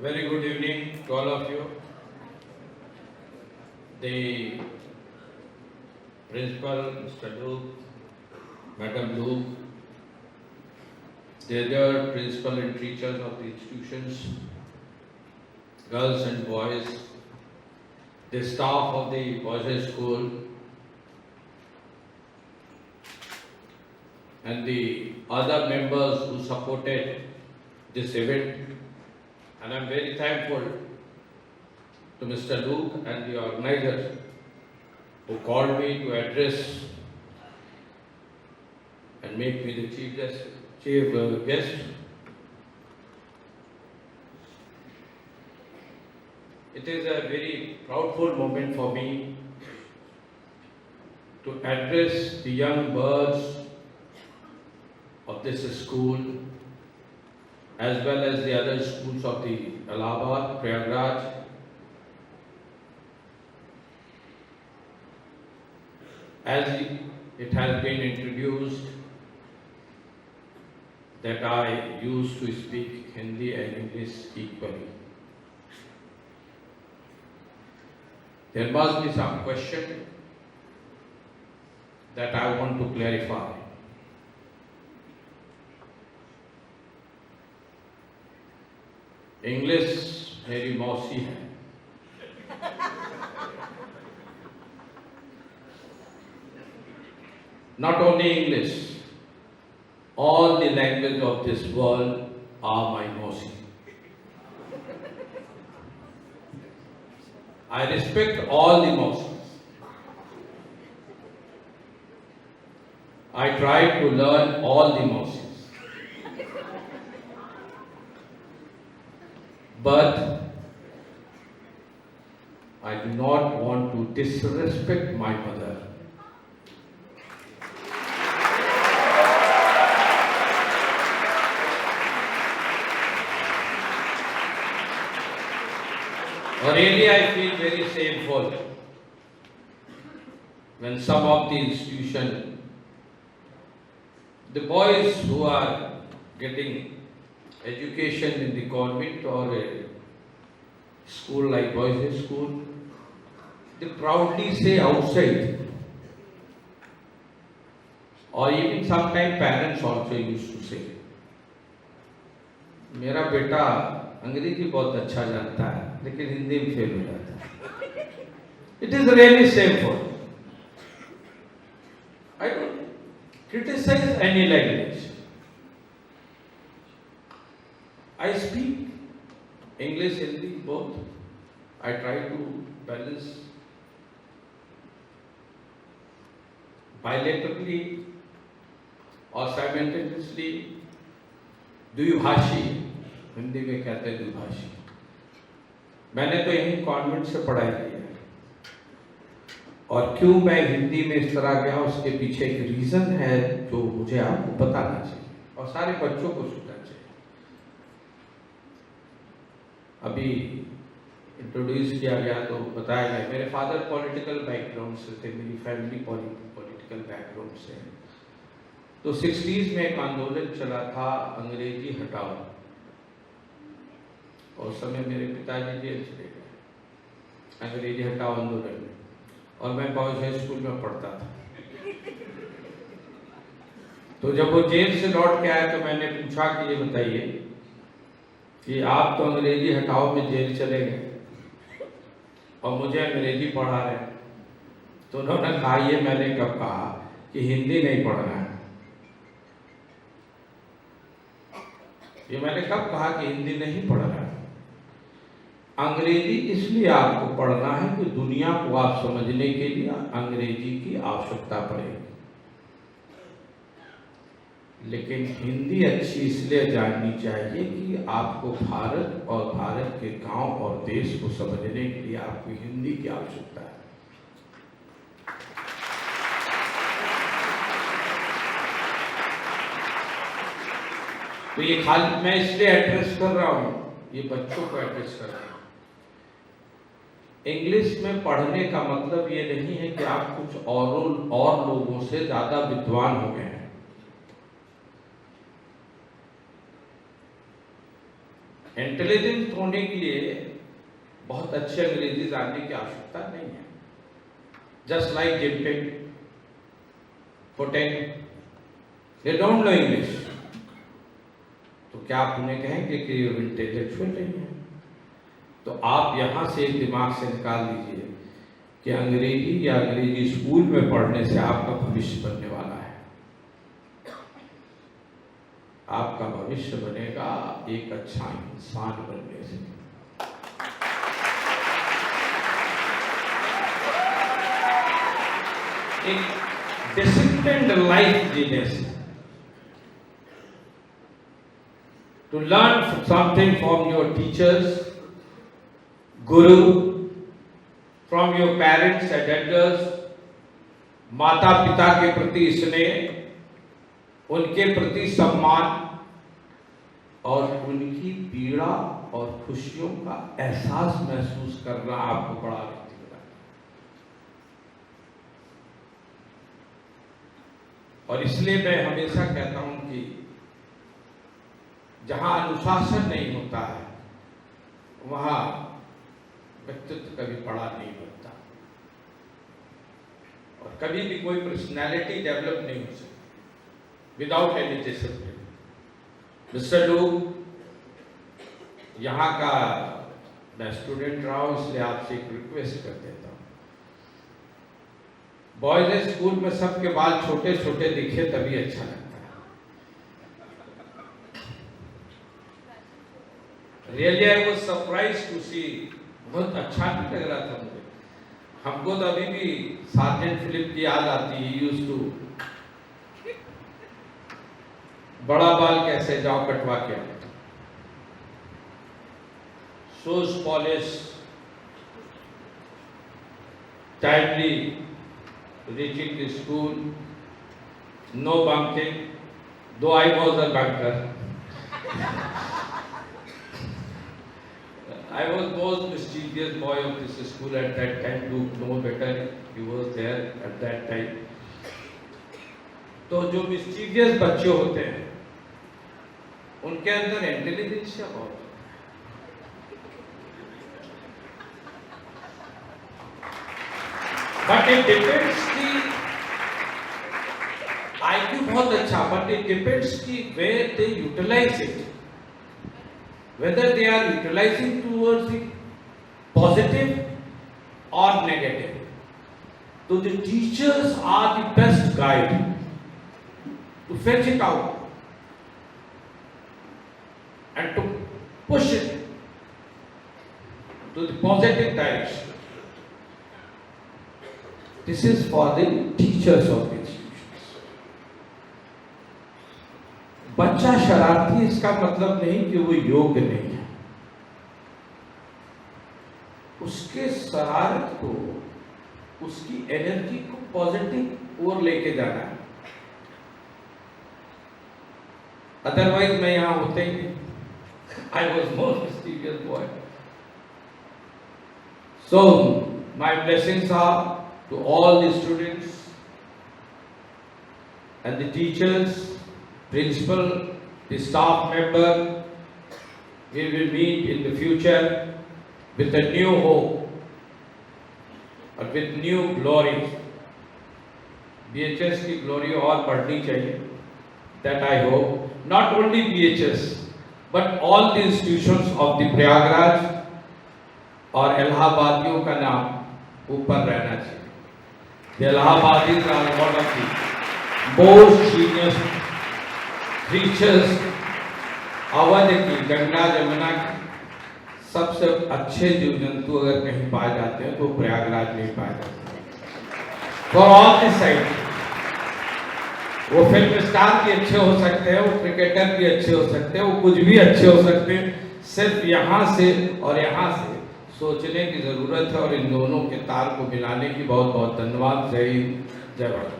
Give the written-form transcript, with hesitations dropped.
Very good evening to all of you. The principal, Mr. Luke, Madam Luke, the other principal and teachers of the institutions, girls and boys, the staff of the boys' high school, and the other members who supported this event. And I'm very thankful to Mr. Luke and the organizers who called me to address and make me the chief guest. It is a very proudful moment for me to address the young birds of this school as well as the other schools of the Allahabad, Prayagraj, as it has been introduced that I used to speak Hindi and English equally. There must be some question that I want to clarify. English मेरी मौसी है, not only English, all the language of this world are my mausi. I respect all the mausis. I try to learn all the mausis. But I do not want to disrespect my mother. Or really I feel very shameful when some of the institution, the boys who are getting education in the convent or a school like boys' school, they proudly say outside, or even sometimes parents also used to say, मेरा बेटा अंग्रेजी बहुत अच्छा जानता है लेकिन हिंदी में fail हो जाता है. It is really shameful. I don't criticize any language. I speak English, Hindi, both. I try to balance bilaterally or simultaneously. द्विभाषी, Hindi में कहते हैं द्विभाषी. मैंने तो यही कॉन्वेंट से पढ़ाई की है. और क्यों मैं हिंदी में इस तरह गया, उसके पीछे एक रीजन है जो मुझे आपको बताना चाहिए और सारे बच्चों को सुनना चाहिए. अभी इंट्रोड्यूस किया गया तो बताया गया, मेरे फादर पॉलिटिकल बैकग्राउंड से थे, मेरी फैमिली पॉलिटिकल बैकग्राउंड से है. तो 60s में एक आंदोलन चला था, अंग्रेजी हटाओ, और उस समय मेरे पिताजी जेल चले गए अंग्रेजी हटाओ आंदोलन में, और मैं बॉयज हाई स्कूल में पढ़ता था. तो जब वो जेल से लौट के आया तो मैंने पूछा कि ये बताइए कि आप तो अंग्रेजी हटाओ में जेल चले गए और मुझे अंग्रेजी पढ़ा रहे हैं. तो उन्होंने कहा, ये मैंने कब कहा कि हिंदी नहीं पढ़ना है? ये मैंने कब कहा कि हिंदी नहीं पढ़ना है? अंग्रेजी इसलिए आपको पढ़ना है कि दुनिया को आप समझने के लिए अंग्रेजी की आवश्यकता पड़ेगी, लेकिन हिंदी अच्छी इसलिए जाननी चाहिए कि आपको भारत और भारत के गांव और देश को समझने के लिए आपको हिंदी की आवश्यकता है. तो ये खाली मैं इसलिए एड्रेस कर रहा हूं, ये बच्चों को एड्रेस कर रहा हूं. इंग्लिश में पढ़ने का मतलब ये नहीं है कि आप कुछ और लोगों से ज्यादा विद्वान हो गए हैं. इंटेलिजेंट होने के लिए बहुत अच्छी अंग्रेजी जानने की आवश्यकता नहीं है। Just like Jinping, Putin, they don't know English, तो क्या आप उन्हें कहेंगे कि ये इंटेलेक्चुअल नहीं है? तो आप यहां से दिमाग से निकाल दीजिए कि अंग्रेजी या अंग्रेजी स्कूल में पढ़ने से आपका भविष्य बनने वाला है। आपका भविष्य बनेगा एक अच्छा इंसान बनने से। एक डिसिप्लिन्ड लाइफ जीने से। To learn something from your teachers, guru, from your parents and elders, माता पिता के प्रति स्नेह, उनके प्रति सम्मान और उनकी पीड़ा और खुशियों का एहसास महसूस करना आपको बड़ा व्यक्ति बनाएगा। और इसलिए मैं हमेशा कहता हूं कि जहां अनुशासन नहीं होता है वहां व्यक्तित्व कभी बड़ा नहीं बनता और कभी भी कोई पर्सनैलिटी डेवलप नहीं हो सकती विदाउट एनी डिसिप्लिन। मिस्टर लू, यहाँ का मैं स्टूडेंट रहा हूं, इसलिए आपसे एक रिक्वेस्ट कर देता हूं। बॉयज स्कूल में सबके बाल छोटे छोटे दिखे तभी अच्छा लगता है। Really, I was surprised to see, बहुत अच्छा भी लग रहा था मुझे। हमको तो अभी भी सार्जेंट फिलिप की याद आती है। यूज्ड टू बड़ा बाल कैसे जाओ कटवा के, shoes polish, timely reaching the school, no bunking, though I was a bunker. I was most mischievous boy of this school at that time. You know better, he was there at that time. तो जो mischievous बच्चे होते हैं उनके अंदर intelligence बहुत but it depends की IQ बहुत अच्छा, बट इट डिपेंड्स की where they utilize it, whether they are utilizing towards the positive or negative. So the teachers are the best guide to fetch it out and to push it to the positive direction. This is for the teachers of the institutions. बच्चा शरारती इसका मतलब नहीं कि वो योग्य नहीं है। उसके शरारत को, उसकी एनर्जी को पॉजिटिव ओर लेके जाना है। अदरवाइज मैं यहां होते ही नहीं। I was more mysterious boy. So my blessings are to all the students and the teachers, principal, the staff member. We will meet in the future with a new hope और with new glory. BHS की glory और बढ़नी चाहिए। That I hope. Not only BHS, but all the institutions of the Prayagraj और इलाहाबादियों का नाम ऊपर रहना चाहिए। The Allahabadis are one of the most genius creatures। Awadh की, गंगा जमुना की सबसे अच्छे जीव जंतु अगर कहीं पाए जाते हैं तो प्रयागराज में पाए जाते हैं। फॉर ऑल दिस साइड, वो फिल्म स्टार भी अच्छे हो सकते हैं, वो क्रिकेटर भी अच्छे हो सकते हैं, वो कुछ भी अच्छे हो सकते हैं। सिर्फ यहाँ से और यहाँ से सोचने की जरूरत है और इन दोनों के तार को मिलाने की। बहुत बहुत धन्यवाद। जय हिंद, जय भारत।